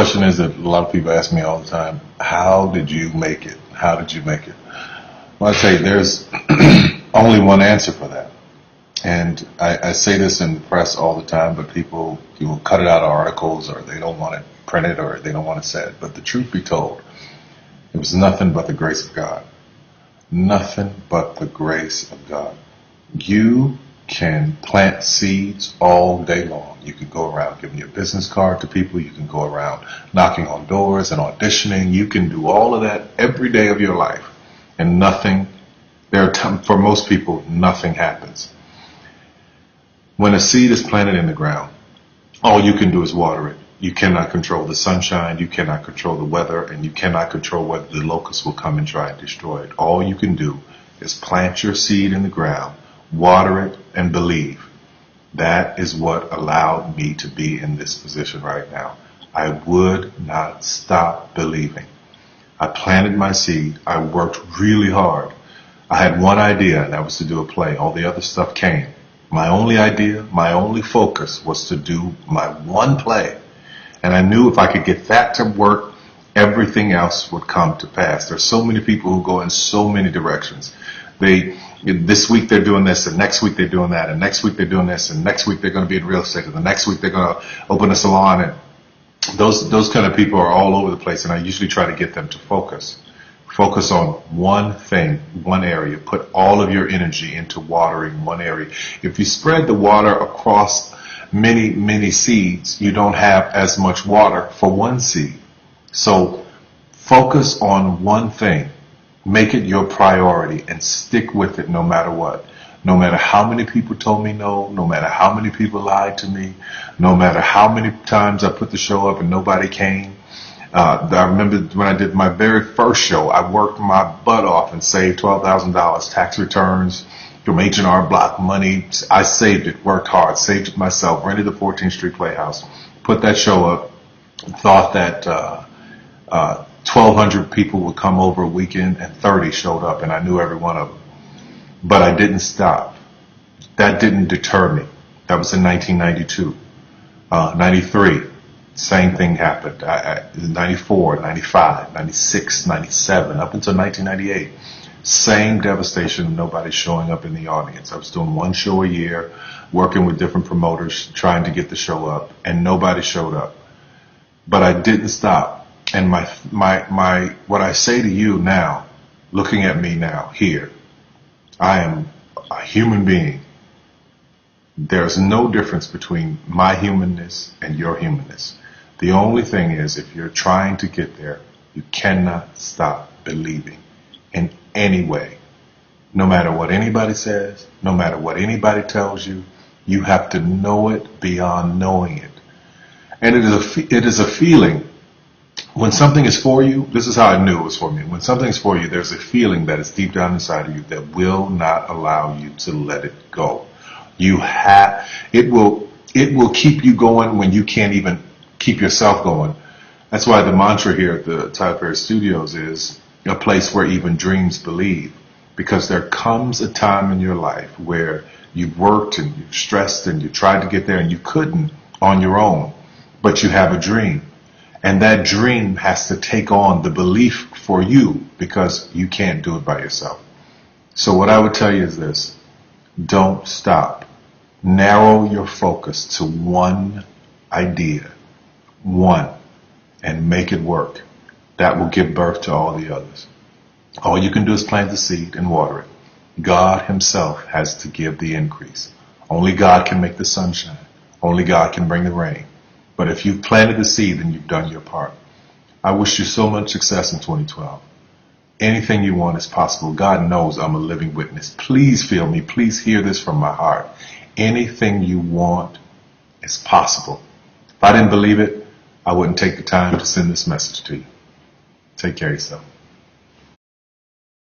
Question is that a lot of people ask me all the time, how did you make it? How did you make it? Well, I tell you, there's only one answer for that. And I say this in the press all the time, but people will cut it out of articles, or they don't want it printed, or they don't want it said. But the truth be told, it was nothing but the grace of God. Nothing but the grace of God. You can plant seeds all day long. You can go around giving your business card to people. You can go around knocking on doors and auditioning. You can do all of that every day of your life. And nothing, for most people, nothing happens. When a seed is planted in the ground, all you can do is water it. You cannot control the sunshine. You cannot control the weather. And you cannot control whether the locusts will come and try and destroy it. All you can do is plant your seed in the ground, water it, and believe. That is what allowed me to be in this position right now. I would not stop believing. I planted my seed. I worked really hard. I had one idea, and that was to do a play. All the other stuff came. My only idea, my only focus was to do my one play. And I knew if I could get that to work, everything else would come to pass. There's so many people who go in so many directions. This week they're doing this, and next week they're doing that, and next week they're doing this, and next week they're going to be in real estate, and the next week they're going to open a salon. And those kind of people are all over the place, and I usually try to get them to focus. Focus on one thing, one area. Put all of your energy into watering one area. If you spread the water across many, many seeds, you don't have as much water for one seed. So focus on one thing. Make it your priority and stick with it no matter what. No matter how many people told me no, no matter how many people lied to me, no matter how many times I put the show up and nobody came. I remember when I did my very first show, I worked my butt off and saved $12,000 tax returns from H&R Block money. I saved it, worked hard, saved it myself, rented the 14th Street Playhouse, put that show up, thought that 1,200 people would come over a weekend, and 30 showed up, and I knew every one of them. But I didn't stop. That didn't deter me. That was in 1992. 93. Same thing happened. 94, 95, 96, 97, up until 1998. Same devastation, nobody showing up in the audience. I was doing one show a year, working with different promoters, trying to get the show up, and nobody showed up. But I didn't stop. And what I say to you now, looking at me now, here, I am a human being. There's no difference between my humanness and your humanness. The only thing is, if you're trying to get there, you cannot stop believing in any way. No matter what anybody says, no matter what anybody tells you, you have to know it beyond knowing it. And it is a feeling. When something is for you, this is how I knew it was for me. When something is for you, there's a feeling that is deep down inside of you that will not allow you to let it go. It will keep you going when you can't even keep yourself going. That's why the mantra here at the Tyler Perry Studios is a place where even dreams believe. Because there comes a time in your life where you've worked and you've stressed and you tried to get there and you couldn't on your own, but you have a dream. And that dream has to take on the belief for you because you can't do it by yourself. So what I would tell you is this: don't stop. Narrow your focus to one idea, one, and make it work. That will give birth to all the others. All you can do is plant the seed and water it. God himself has to give the increase. Only God can make the sunshine. Only God can bring the rain. But if you've planted the seed, then you've done your part. I wish you so much success in 2012. Anything you want is possible. God knows I'm a living witness. Please feel me. Please hear this from my heart. Anything you want is possible. If I didn't believe it, I wouldn't take the time to send this message to you. Take care of yourself.